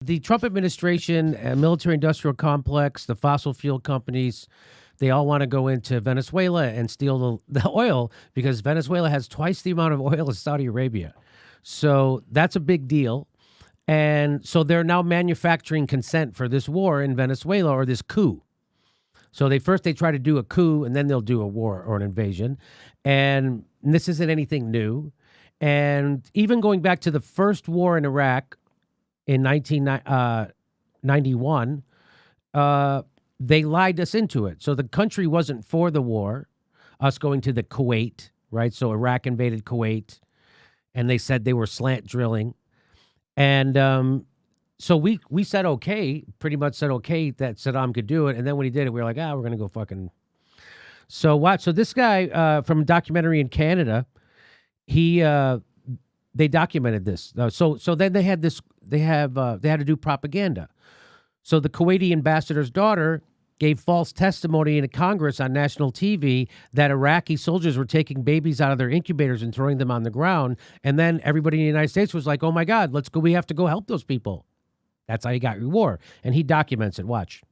The Trump administration, military-industrial complex, the fossil fuel companies, they all want to go into Venezuela and steal the oil because Venezuela has twice the amount of oil as Saudi Arabia. So that's a big deal. And so they're now manufacturing consent for this war in Venezuela, or this coup. So they try to do a coup, and then they'll do a war or an invasion. And this isn't anything new. And even going back to the first war in Iraq in 1991, they lied us into it. So the country wasn't for the war, us going to the Kuwait, right? So Iraq invaded Kuwait, and they said they were slant drilling. And so we said okay, pretty much said okay that Saddam could do it. And then when he did it, we were like, we're going to go fucking. So watch. So this guy from a documentary in Canada, they documented this. So then they had this. They had to do propaganda. So the Kuwaiti ambassador's daughter gave false testimony in Congress on national TV that Iraqi soldiers were taking babies out of their incubators and throwing them on the ground. And then everybody in the United States was like, oh my God, let's go. We have to go help those people. That's how he got war. And he documents it. Watch.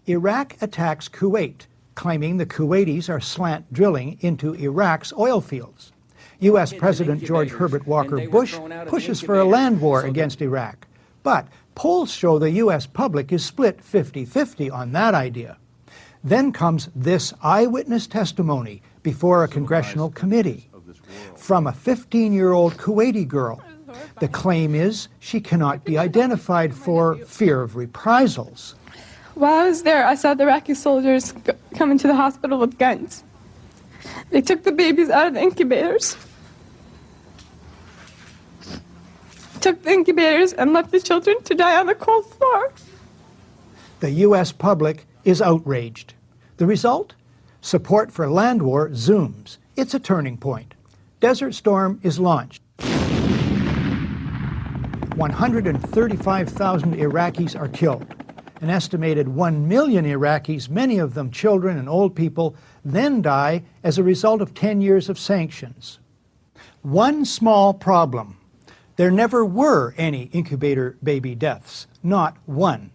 Iraq attacks Kuwait, claiming the Kuwaitis are slant drilling into Iraq's oil fields. U.S. President George Herbert Walker Bush pushes for a land war against Iraq. But polls show the U.S. public is split 50-50 on that idea. Then comes this eyewitness testimony before a congressional committee from a 15-year-old Kuwaiti girl. The claim is she cannot be identified for fear of reprisals. While I was there, I saw the Iraqi soldiers come into the hospital with guns. They took the babies out of the incubators. Took the incubators and left the children to die on the cold floor. The U.S. public is outraged. The result? Support for land war zooms. It's a turning point. Desert Storm is launched. 135,000 Iraqis are killed. An estimated 1 million Iraqis, many of them children and old people, then die as a result of 10 years of sanctions. One small problem. There never were any incubator baby deaths, not one.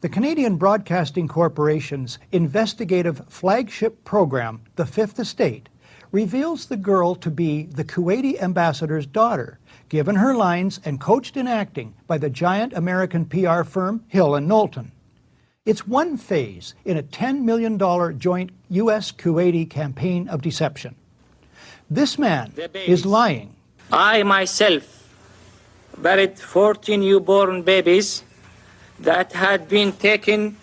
The Canadian Broadcasting Corporation's investigative flagship program, The Fifth Estate, reveals the girl to be the Kuwaiti ambassador's daughter, given her lines and coached in acting by the giant American PR firm Hill & Knowlton. It's one phase in a $10 million joint U.S.-Kuwaiti campaign of deception. This man is lying. I myself buried 14 newborn babies that had been taken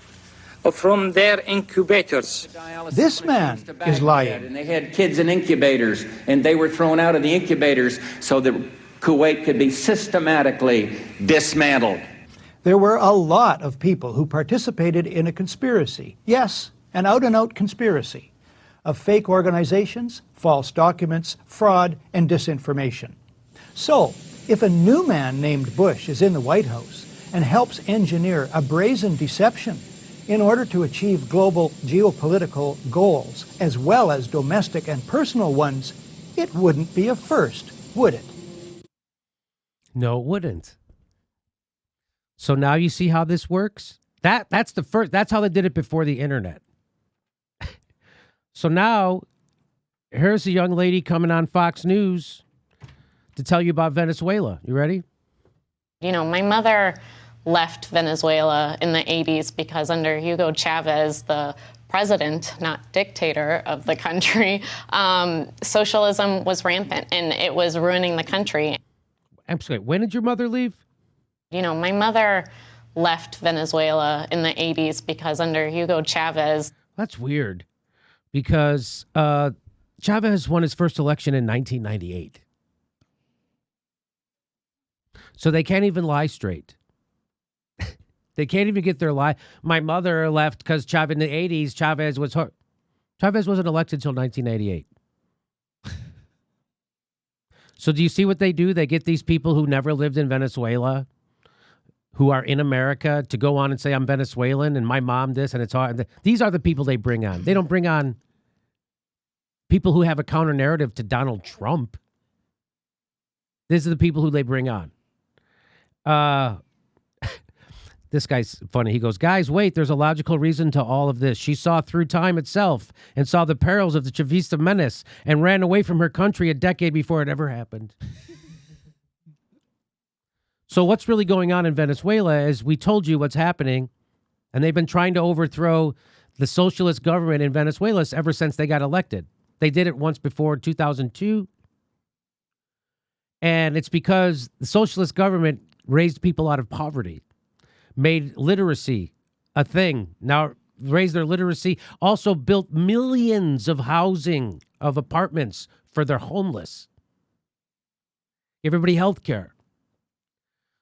from their incubators. This man is lying. And they had kids in incubators, and they were thrown out of the incubators so that Kuwait could be systematically dismantled. There were a lot of people who participated in a conspiracy. Yes, an out-and-out conspiracy of fake organizations, false documents, fraud, and disinformation. So, if a new man named Bush is in the White House and helps engineer a brazen deception in order to achieve global geopolitical goals, as well as domestic and personal ones, it wouldn't be a first, would it? No, it wouldn't. So now you see how this works? That's the first. That's how they did it before the internet. So now, here's a young lady coming on Fox News to tell you about Venezuela. You ready? You know, my mother left Venezuela in the 80s because under Hugo Chavez, the president, not dictator of the country, socialism was rampant and it was ruining the country. I'm sorry, when did your mother leave? You know, my mother left Venezuela in the 80s because under Hugo Chavez. That's weird because Chavez won his first election in 1998. So they can't even lie straight. They can't even get their lie. My mother left because Chavez in the 80s, Chavez wasn't elected until 1988. So do you see what they do? They get these people who never lived in Venezuela, who are in America, to go on and say, I'm Venezuelan and my mom this, and it's hard. These are the people they bring on. They don't bring on people who have a counter narrative to Donald Trump. These are the people who they bring on. This guy's funny. He goes, guys, wait, there's a logical reason to all of this. She saw through time itself and saw the perils of the Chavista menace and ran away from her country a decade before it ever happened. So what's really going on in Venezuela is we told you what's happening, and they've been trying to overthrow the socialist government in Venezuela ever since they got elected. They did it once before in 2002. And it's because the socialist government raised people out of poverty, made literacy a thing. Now raised their literacy, also built millions of housing, of apartments for their homeless. Everybody health care.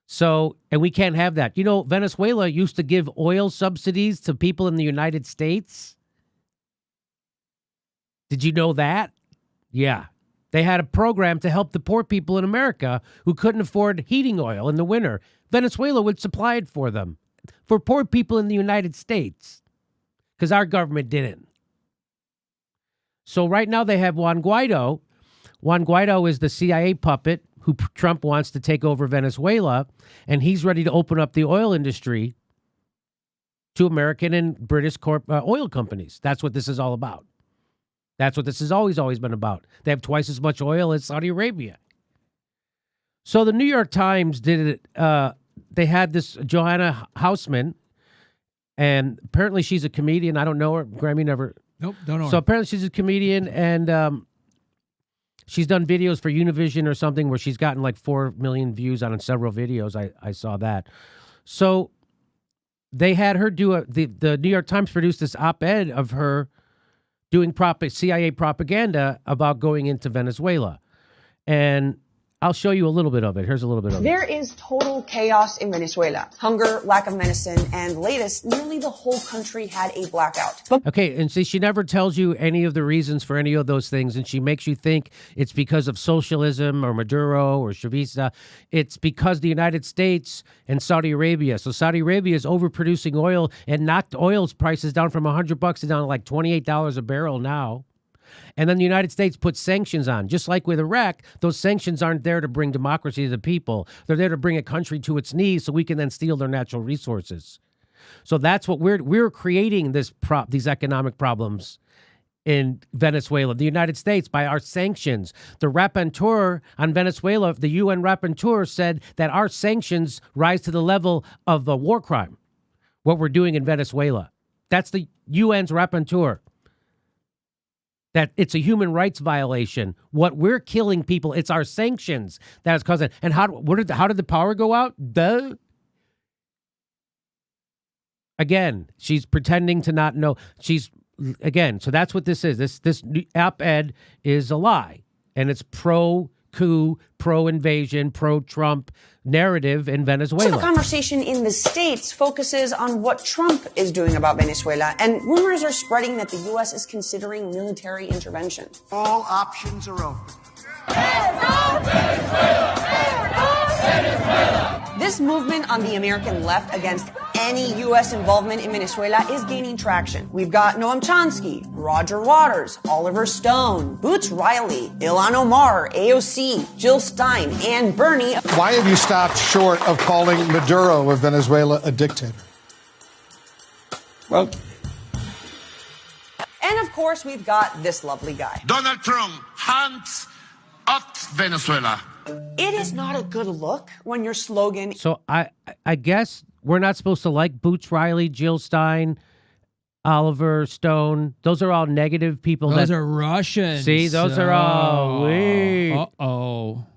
So, and we can't have that. You know, Venezuela used to give oil subsidies to people in the United States. Did you know that? Yeah. They had a program to help the poor people in America who couldn't afford heating oil in the winter. Venezuela would supply it for them, for poor people in the United States, because our government didn't. So right now they have Juan Guaido. Juan Guaido is the CIA puppet who Trump wants to take over Venezuela, and he's ready to open up the oil industry to American and British oil companies. That's what this is all about. That's what this has always been about. They have twice as much oil as Saudi Arabia. So the New York Times did it. They had this Johanna Hausman, and apparently she's a comedian. I don't know her. Grammy never. Nope, don't know her. So apparently she's a comedian, and she's done videos for Univision or something where she's gotten like 4 million views on several videos. I saw that. So they had her do the New York Times produced this op-ed of her doing CIA propaganda about going into Venezuela. And I'll show you a little bit of it. Here's a little bit of it. There is total chaos in Venezuela. Hunger, lack of medicine, and latest, nearly the whole country had a blackout. Okay, and see, she never tells you any of the reasons for any of those things, and she makes you think it's because of socialism or Maduro or Chavista. It's because the United States and Saudi Arabia. So Saudi Arabia is overproducing oil and knocked oil's prices down from $100 to down to like $28 a barrel now. And then the United States puts sanctions on. Just like with Iraq, those sanctions aren't there to bring democracy to the people. They're there to bring a country to its knees so we can then steal their natural resources. So that's what we're creating these economic problems in Venezuela, the United States, by our sanctions. The rapporteur on Venezuela, the UN rapporteur, said that our sanctions rise to the level of a war crime, what we're doing in Venezuela. That's the UN's rapporteur. That it's a human rights violation. What we're killing people, it's our sanctions that is causing. And how did the power go out? Again, she's pretending to not know. So that's what this is. This op-ed is a lie, and it's pro-coup, pro-invasion, pro-Trump narrative in Venezuela. So the conversation in the States focuses on what Trump is doing about Venezuela, and rumors are spreading that the U.S. is considering military intervention. All options are open. This movement on the American left against any U.S. involvement in Venezuela is gaining traction. We've got Noam Chomsky, Roger Waters, Oliver Stone, Boots Riley, Ilhan Omar, AOC, Jill Stein, and Bernie. Why have you stopped short of calling Maduro of Venezuela a dictator? Well, And of course, we've got this lovely guy. Donald Trump, hands up Venezuela. It is not a good look when your slogan... So I guess we're not supposed to like Boots Riley, Jill Stein, Oliver Stone. Those are all negative people. Those are Russians. See, those are all... Uh-oh.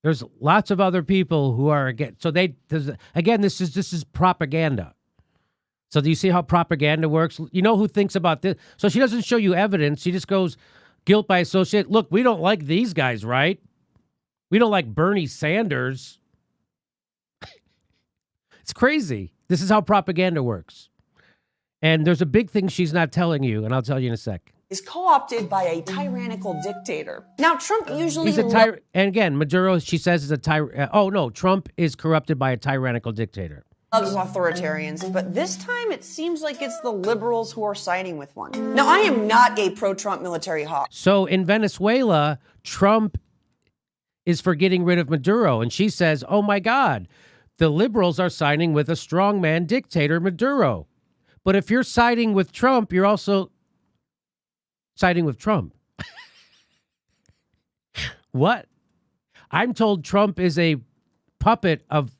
There's lots of other people who are against. So this is propaganda. So do you see how propaganda works? You know who thinks about this? So she doesn't show you evidence. She just goes guilt by association. Look, we don't like these guys, right? We don't like Bernie Sanders. It's crazy. This is how propaganda works. And there's a big thing she's not telling you, and I'll tell you in a sec. is co-opted by a tyrannical dictator. Now, Trump usually... He's a tyrant. And again, Maduro, she says, is a tyrant. Oh, no, Trump is corrupted by a tyrannical dictator. Loves authoritarians, but this time it seems like it's the liberals who are siding with one. Now, I am not a pro-Trump military hawk. So in Venezuela, Trump is for getting rid of Maduro. And she says, oh, my God, the liberals are siding with a strongman dictator, Maduro. But if you're siding with Trump, you're also siding with Trump. What? I'm told Trump is a puppet of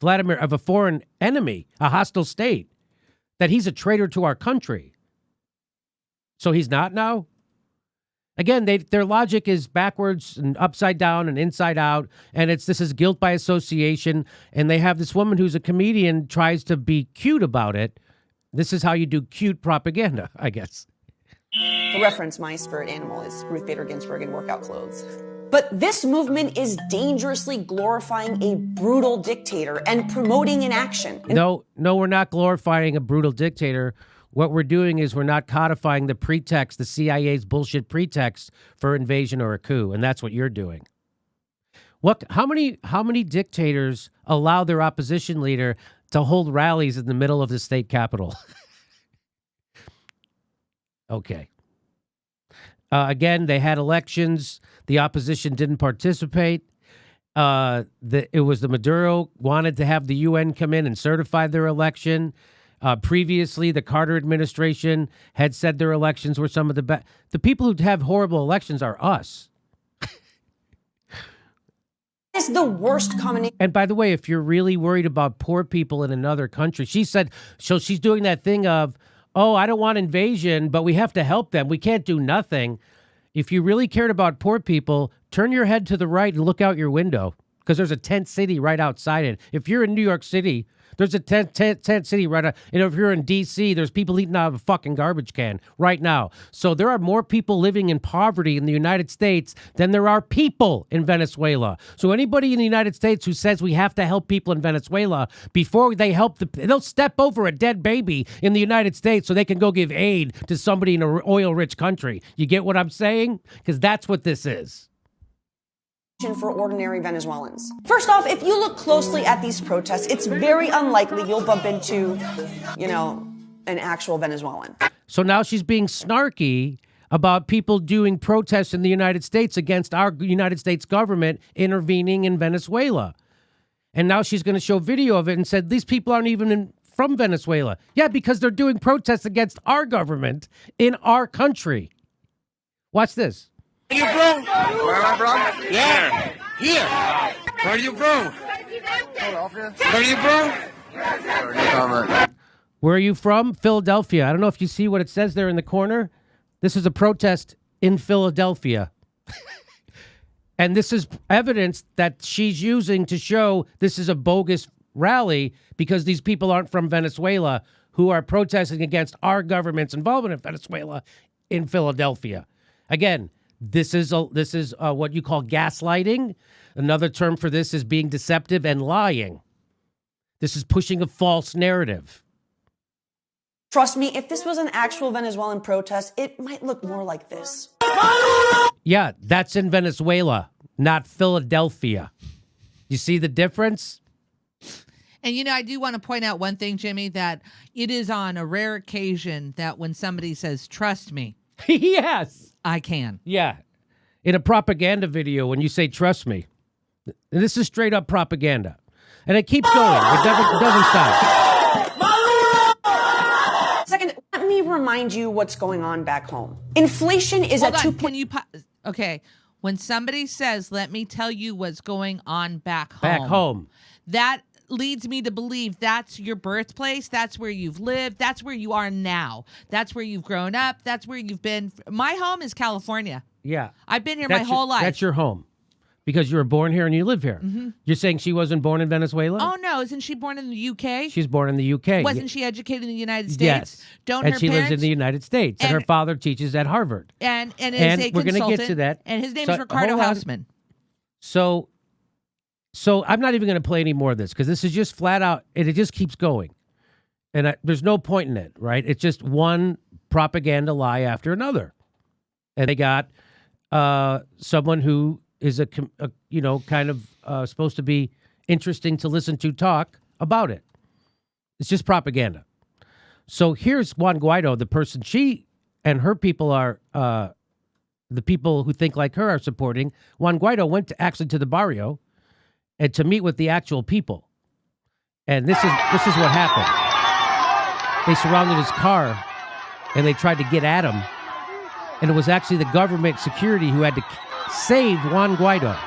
a foreign enemy, a hostile state, that he's a traitor to our country. So he's not now? Again, their logic is backwards and upside down and inside out, and this is guilt by association, and they have this woman who's a comedian tries to be cute about it. This is how you do cute propaganda, I guess. For reference, my spirit animal is Ruth Bader Ginsburg in workout clothes. But this movement is dangerously glorifying a brutal dictator and promoting inaction. No, we're not glorifying a brutal dictator. What we're doing is we're not codifying the pretext, the CIA's bullshit pretext for invasion or a coup, and that's what you're doing. How many dictators allow their opposition leader to hold rallies in the middle of the state capitol? Okay. Again, they had elections. The opposition didn't participate. It was the Maduro wanted to have the UN come in and certify their election. Previously, the Carter administration had said their elections were some of the best. The people who have horrible elections are us. It's the worst combination. And by the way, if you're really worried about poor people in another country, she said, so she's doing that thing of, oh, I don't want invasion, but we have to help them. We can't do nothing. If you really cared about poor people, turn your head to the right and look out your window because there's a tent city right outside it. If you're in New York City, there's a tent city right out. And if you're in D.C., there's people eating out of a fucking garbage can right now. So there are more people living in poverty in the United States than there are people in Venezuela. So anybody in the United States who says we have to help people in Venezuela, before they help, they'll step over a dead baby in the United States so they can go give aid to somebody in an oil-rich country. You get what I'm saying? Because that's what this is. For ordinary Venezuelans. First off, if you look closely at these protests, it's very unlikely you'll bump into, an actual Venezuelan. So now she's being snarky about people doing protests in the United States against our United States government intervening in Venezuela. And now she's going to show video of it and said, these people aren't even from Venezuela. Yeah, because they're doing protests against our government in our country. Watch this. Where are you from? Where am I from? Yeah. Here. Where are you from? Philadelphia. Where are you from? Where are you from? Philadelphia. I don't know if you see what it says there in the corner. This is a protest in Philadelphia. And this is evidence that she's using to show this is a bogus rally because these people aren't from Venezuela who are protesting against our government's involvement in Venezuela in Philadelphia. Again, this is what you call gaslighting. Another term for this is being deceptive and lying. This is pushing a false narrative. Trust me, if this was an actual Venezuelan protest, it might look more like this. Yeah, that's in Venezuela, not Philadelphia. You see the difference? And, I do want to point out one thing, Jimmy, that it is on a rare occasion that when somebody says, trust me. Yes. I can. Yeah. In a propaganda video, when you say, trust me, and this is straight up propaganda. And it keeps going. It doesn't stop. Second, let me remind you what's going on back home. Inflation is at 2. Okay. When somebody says, let me tell you what's going on back home. Back home. That leads me to believe that's your birthplace. That's where you've lived. That's where you are now. That's where you've grown up. That's where you've been. My home is California. Yeah. I've been here my whole life. That's your home because you were born here and you live here. Mm-hmm. You're saying she wasn't born in Venezuela? Oh, no. Isn't she born in the UK? She's born in the UK. Wasn't she educated in the United States? Yes. And she lives in the United States. And her father teaches at Harvard. And is a we're consultant. Going to get to that. And his name is Ricardo Hausman. So I'm not even going to play any more of this because this is just flat out, and it just keeps going. And there's no point in it, right? It's just one propaganda lie after another. And they got someone who is kind of supposed to be interesting to listen to talk about it. It's just propaganda. So here's Juan Guaido, the person she and her people are, the people who think like her are supporting. Juan Guaido went actually to the barrio and to meet with the actual people. And this is what happened. They surrounded his car, and they tried to get at him. And it was actually the government security who had to save Juan Guaido.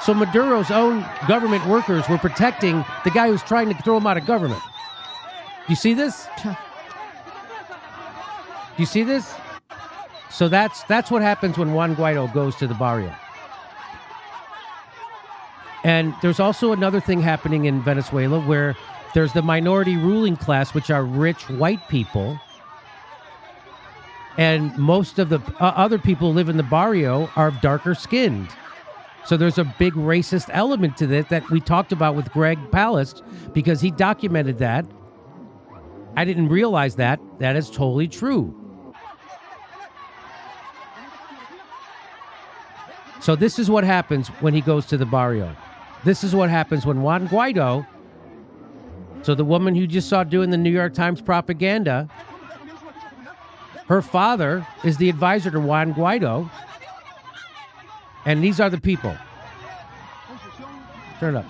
So Maduro's own government workers were protecting the guy who's trying to throw him out of government. You see this? Do you see this? So that's what happens when Juan Guaido goes to the barrio. And there's also another thing happening in Venezuela where there's the minority ruling class, which are rich white people. And most of the other people who live in the barrio are darker skinned. So there's a big racist element to this that we talked about with Greg Palast because he documented that. I didn't realize that. That is totally true. So this is what happens when he goes to the barrio. This is what happens when Juan Guaido, so the woman you just saw doing the New York Times propaganda, her father is the advisor to Juan Guaido, and these are the people. Turn it up.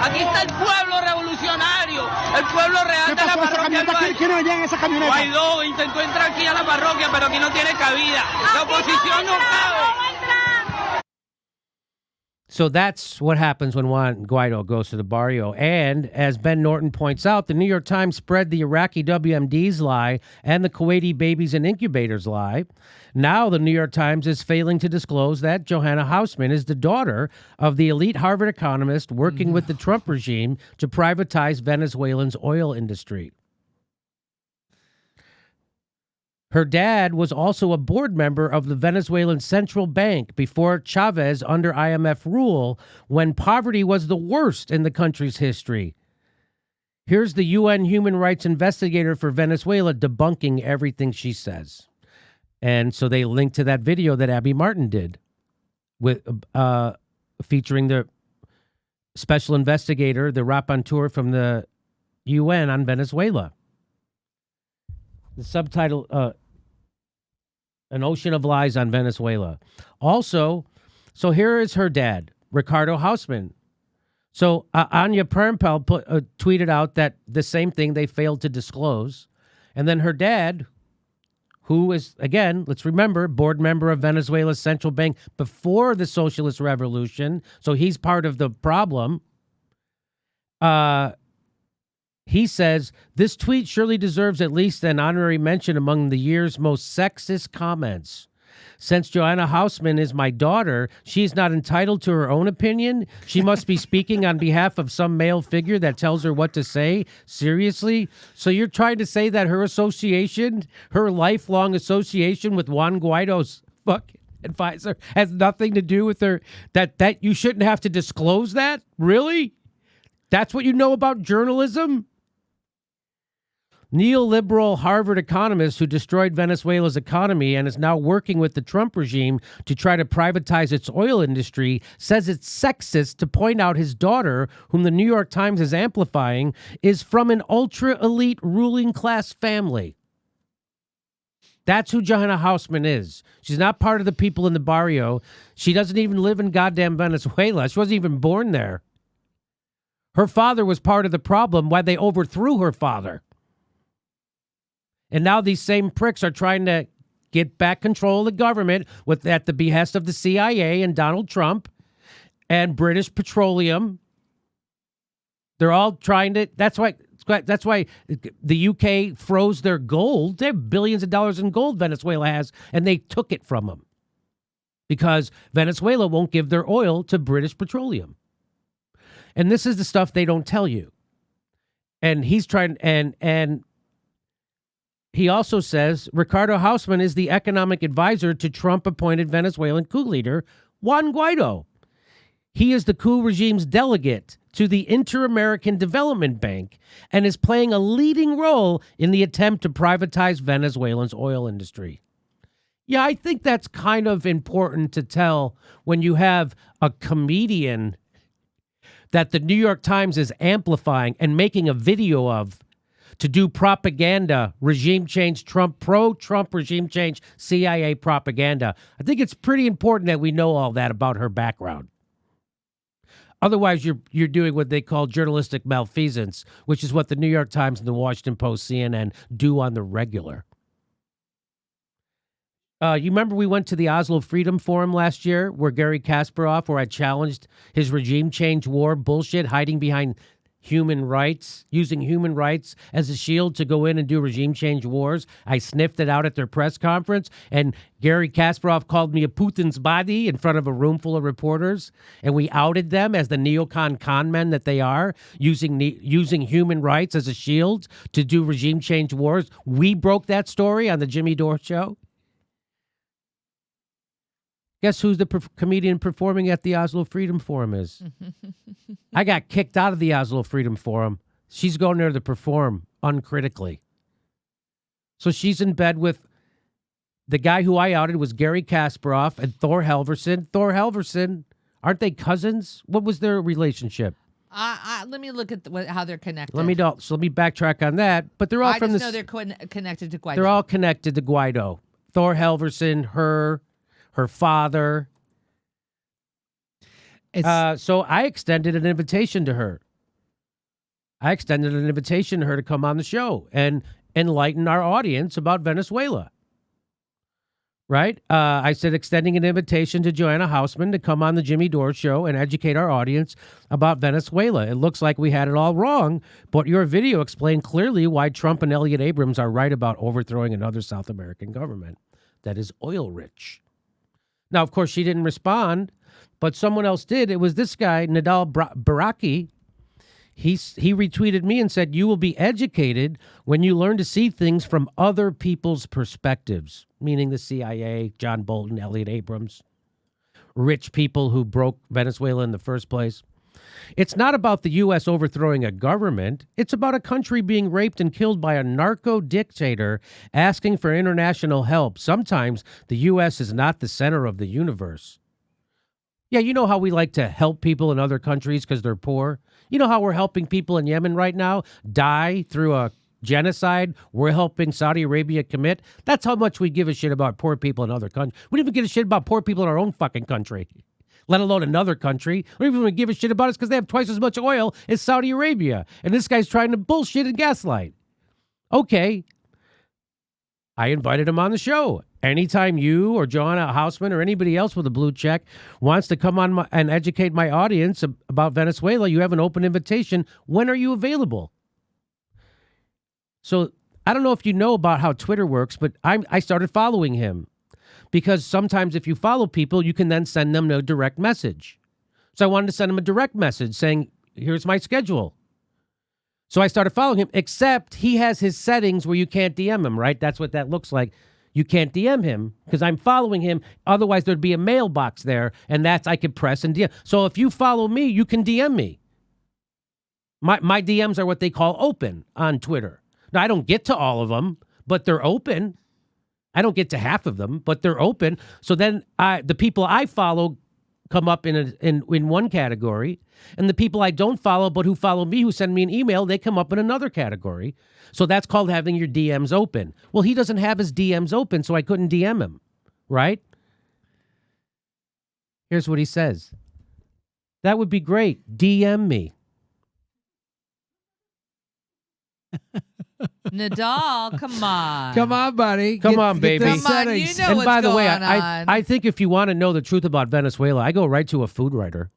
Aquí está el pueblo revolucionario, el pueblo real de la parroquia. ¿Quién allá en esa camioneta? Guaidó intentó entrar aquí a la parroquia, pero aquí no tiene cabida. La oposición no cabe. So that's what happens when Juan Guaido goes to the barrio. And as Ben Norton points out, the New York Times spread the Iraqi WMDs lie and the Kuwaiti babies and incubators lie. Now the New York Times is failing to disclose that Johanna Hausman is the daughter of the elite Harvard economist working with the Trump regime to privatize Venezuela's oil industry. Her dad was also a board member of the Venezuelan Central Bank before Chavez under IMF rule when poverty was the worst in the country's history. Here's the UN human rights investigator for Venezuela debunking everything she says. And so they linked to that video that Abby Martin did with featuring the special investigator, the rapporteur from the UN on Venezuela. The subtitle, An Ocean of Lies on Venezuela. Also, so here is her dad, Ricardo Hausman. So Anya Permpel tweeted out that the same thing they failed to disclose. And then her dad, who is, again, let's remember, board member of Venezuela's central bank before the socialist revolution, so he's part of the problem. He says, this tweet surely deserves at least an honorary mention among the year's most sexist comments. Since Johanna Hausman is my daughter, she is not entitled to her own opinion. She must be speaking on behalf of some male figure that tells her what to say. Seriously? So you're trying to say that her association, her lifelong association with Juan Guaido's fucking advisor has nothing to do with her, that you shouldn't have to disclose that? Really? That's what you know about journalism? Neoliberal Harvard economist who destroyed Venezuela's economy and is now working with the Trump regime to try to privatize its oil industry says it's sexist to point out his daughter, whom the New York Times is amplifying, is from an ultra-elite ruling class family. That's who Johanna Hausman is. She's not part of the people in the barrio. She doesn't even live in goddamn Venezuela. She wasn't even born there. Her father was part of the problem why they overthrew her father. And now these same pricks are trying to get back control of the government at the behest of the CIA and Donald Trump and British Petroleum. They're all trying to. That's why the UK froze their gold. They have billions of dollars in gold, Venezuela has, and they took it from them because Venezuela won't give their oil to British Petroleum. And this is the stuff they don't tell you. And he's trying and he also says Ricardo Hausman is the economic advisor to Trump-appointed Venezuelan coup leader Juan Guaido. He is the coup regime's delegate to the Inter-American Development Bank and is playing a leading role in the attempt to privatize Venezuela's oil industry. Yeah, I think that's kind of important to tell when you have a comedian that the New York Times is amplifying and making a video of, to do propaganda, regime change, pro-Trump regime change, CIA propaganda. I think it's pretty important that we know all that about her background. Otherwise, you're doing what they call journalistic malfeasance, which is what the New York Times and the Washington Post, CNN do on the regular. You remember we went to the Oslo Freedom Forum last year where Gary Kasparov, where I challenged his regime change war bullshit, hiding behind human rights, using human rights as a shield to go in and do regime change wars. I sniffed it out at their press conference, and Gary Kasparov called me a Putin's body in front of a room full of reporters, and we outed them as the neocon con men that they are, using human rights as a shield to do regime change wars. We broke that story on the Jimmy Dore Show. Guess who's the comedian performing at the Oslo Freedom Forum is? I got kicked out of the Oslo Freedom Forum. She's going there to perform uncritically. So she's in bed with the guy who I outed was Gary Kasparov and Thor Helverson. Thor Helverson, aren't they cousins? What was their relationship? Let me look at how they're connected. Let me backtrack on that. But they're all from I just know they're connected to Guaido. They're all connected to Guaido. Thor Helverson, her father. So I extended an invitation to her. To come on the show and enlighten our audience about Venezuela. Right? I said extending an invitation to Joanna Hausman to come on the Jimmy Dore Show and educate our audience about Venezuela. It looks like we had it all wrong, but your video explained clearly why Trump and Elliot Abrams are right about overthrowing another South American government that is oil rich. Now, of course, she didn't respond, but someone else did. It was this guy, Nadal Baraki. He retweeted me and said, "You will be educated when you learn to see things from other people's perspectives," meaning the CIA, John Bolton, Elliot Abrams, rich people who broke Venezuela in the first place. It's not about the U.S. overthrowing a government. It's about a country being raped and killed by a narco dictator asking for international help. Sometimes the U.S. is not the center of the universe. Yeah, you know how we like to help people in other countries because they're poor? You know how we're helping people in Yemen right now die through a genocide we're helping Saudi Arabia commit? That's how much we give a shit about poor people in other countries. We don't even give a shit about poor people in our own fucking country, let alone another country. We don't even give a shit about us because they have twice as much oil as Saudi Arabia. And this guy's trying to bullshit and gaslight. Okay. I invited him on the show. Anytime you or Joanna Hausman or anybody else with a blue check wants to come on and educate my audience about Venezuela, you have an open invitation. When are you available? So I don't know if you know about how Twitter works, but I started following him. Because sometimes if you follow people, you can then send them a direct message. So I wanted to send him a direct message saying, here's my schedule. So I started following him, except he has his settings where you can't DM him, right? That's what that looks like. You can't DM him because I'm following him. Otherwise, there'd be a mailbox there, and I could press and DM. So if you follow me, you can DM me. My DMs are what they call open on Twitter. Now, I don't get to all of them, but they're open. I don't get to half of them, but they're open. So then the people I follow come up in one category, and the people I don't follow but who follow me, who send me an email, they come up in another category. So that's called having your DMs open. Well, he doesn't have his DMs open, so I couldn't DM him, right? Here's what he says. That would be great. DM me. Nadal, come on. Come on, buddy. Come on, baby. Come on, you know and what's by the way, going on. I think if you want to know the truth about Venezuela, I go right to a food writer.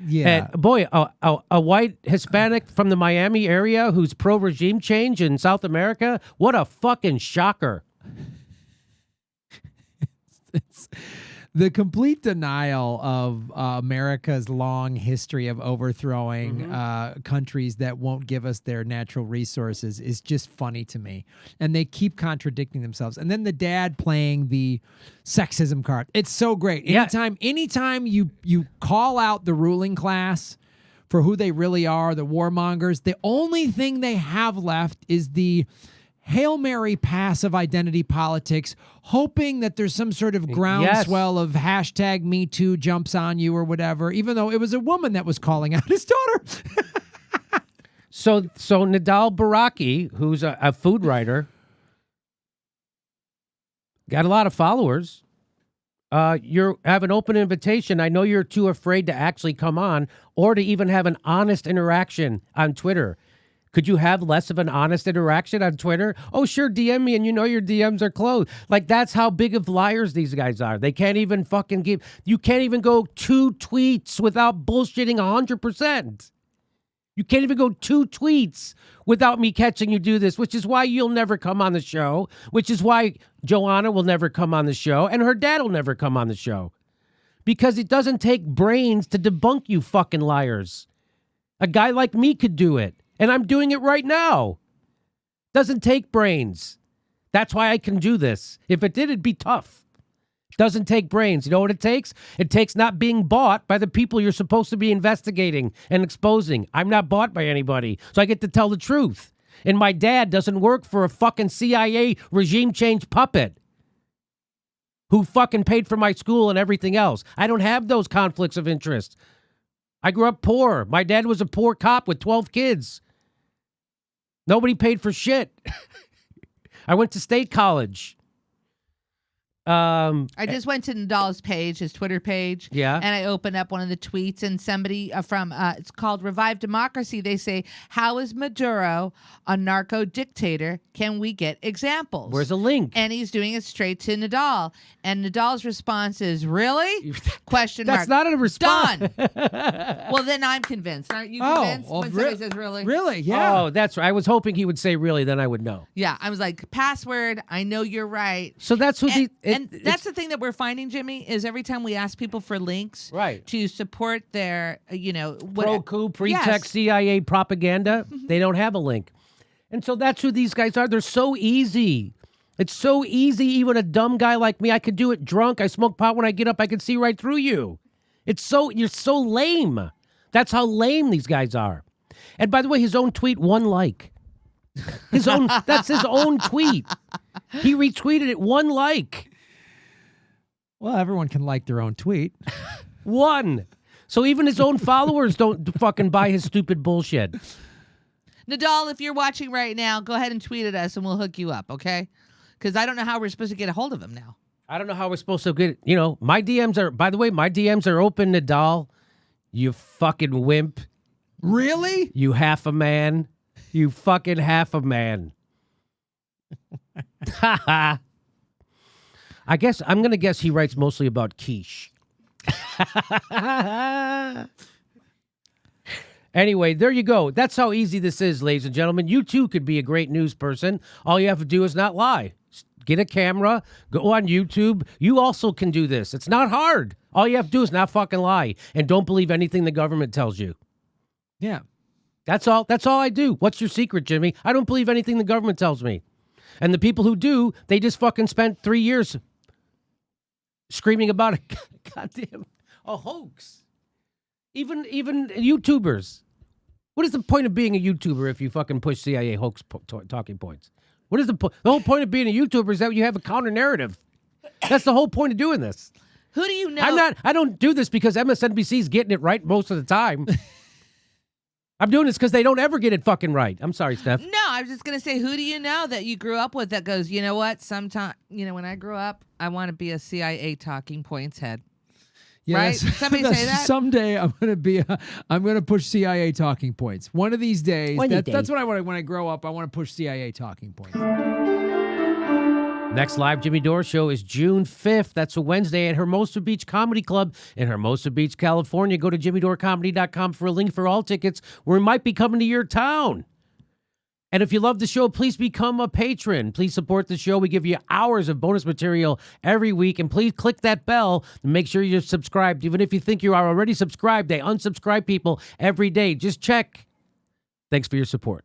Yeah. And boy, a white Hispanic from the Miami area who's pro-regime change in South America, what a fucking shocker. It's the complete denial of America's long history of overthrowing countries that won't give us their natural resources is just funny to me. And they keep contradicting themselves. And then the dad playing the sexism card. It's so great. Anytime you call out the ruling class for who they really are, the warmongers, the only thing they have left is the Hail Mary pass of identity politics, hoping that there's some sort of groundswell of hashtag Me Too jumps on you or whatever, even though it was a woman that was calling out his daughter. So Nadal Baraki, who's a food writer, got a lot of followers. You have an open invitation. I know you're too afraid to actually come on or to even have an honest interaction on Twitter. Could you have less of an honest interaction on Twitter? Oh, sure, DM me, and you know your DMs are closed. Like, that's how big of liars these guys are. They can't even fucking give... You can't even go 2 tweets without bullshitting 100%. You can't even go 2 tweets without me catching you do this, which is why you'll never come on the show, which is why Joanna will never come on the show, and her dad will never come on the show. Because it doesn't take brains to debunk you fucking liars. A guy like me could do it. And I'm doing it right now. Doesn't take brains. That's why I can do this. If it did, it'd be tough. Doesn't take brains. You know what it takes? It takes not being bought by the people you're supposed to be investigating and exposing. I'm not bought by anybody, so I get to tell the truth. And my dad doesn't work for a fucking CIA regime change puppet who fucking paid for my school and everything else. I don't have those conflicts of interest. I grew up poor. My dad was a poor cop with 12 kids. Nobody paid for shit. I went to state college. I just went to Nadal's page, his Twitter page. Yeah. And I opened up one of the tweets, and somebody from, it's called Revive Democracy. They say, how is Maduro a narco dictator? Can we get examples? Where's a link? And he's doing it straight to Nadal. And Nadal's response is, really? Question mark. That's not a response. Done. Well, then I'm convinced. Aren't you convinced when somebody says really? Really? Yeah. Oh, that's right. I was hoping he would say really, then I would know. Yeah. I was like, password, I know you're right. So that's who and that's the thing that we're finding, Jimmy, is every time we ask people for links to support their, pro-coup, pretext, CIA propaganda, they don't have a link. And so that's who these guys are. They're so easy. It's so easy. Even a dumb guy like me, I could do it drunk. I smoke pot when I get up. I can see right through you. You're so lame. That's how lame these guys are. And by the way, his own tweet, 1 like. That's his own tweet. He retweeted it, 1 like. Well, everyone can like their own tweet. 1. So even his own followers don't fucking buy his stupid bullshit. Nadal, if you're watching right now, go ahead and tweet at us and we'll hook you up, okay? Because I don't know how we're supposed to get a hold of him now. I don't know how we're supposed to get, my DMs are, by the way, my DMs are open, Nadal. You fucking wimp. Really? You half a man. You fucking half a man. Ha I guess I'm going to guess he writes mostly about quiche. Anyway, there you go. That's how easy this is, ladies and gentlemen. You too could be a great news person. All you have to do is not lie. Get a camera, go on YouTube. You also can do this. It's not hard. All you have to do is not fucking lie and don't believe anything the government tells you. Yeah. That's all I do. What's your secret, Jimmy? I don't believe anything the government tells me. And the people who do, they just fucking spent 3 years screaming about a hoax. Even YouTubers. What is the point of being a YouTuber if you fucking push CIA hoax talking points? What is the whole point of being a YouTuber is that you have a counter narrative. That's the whole point of doing this. Who do you know? I don't do this because MSNBC's getting it right most of the time. I'm doing this because they don't ever get it fucking right. I'm sorry, Steph. No, I was just going to say, who do you know that you grew up with that goes, you know what? Sometime, when I grow up, I want to be a CIA talking points head. Yeah, right? Somebody say that? Someday I'm going to push CIA talking points. One of these days. That's what I want when I grow up. I want to push CIA talking points. Next live Jimmy Dore show is June 5th. That's a Wednesday at Hermosa Beach Comedy Club in Hermosa Beach, California. Go to jimmydorecomedy.com for a link for all tickets. We might be coming to your town. And if you love the show, please become a patron. Please support the show. We give you hours of bonus material every week. And please click that bell and make sure you're subscribed. Even if you think you are already subscribed, they unsubscribe people every day. Just check. Thanks for your support.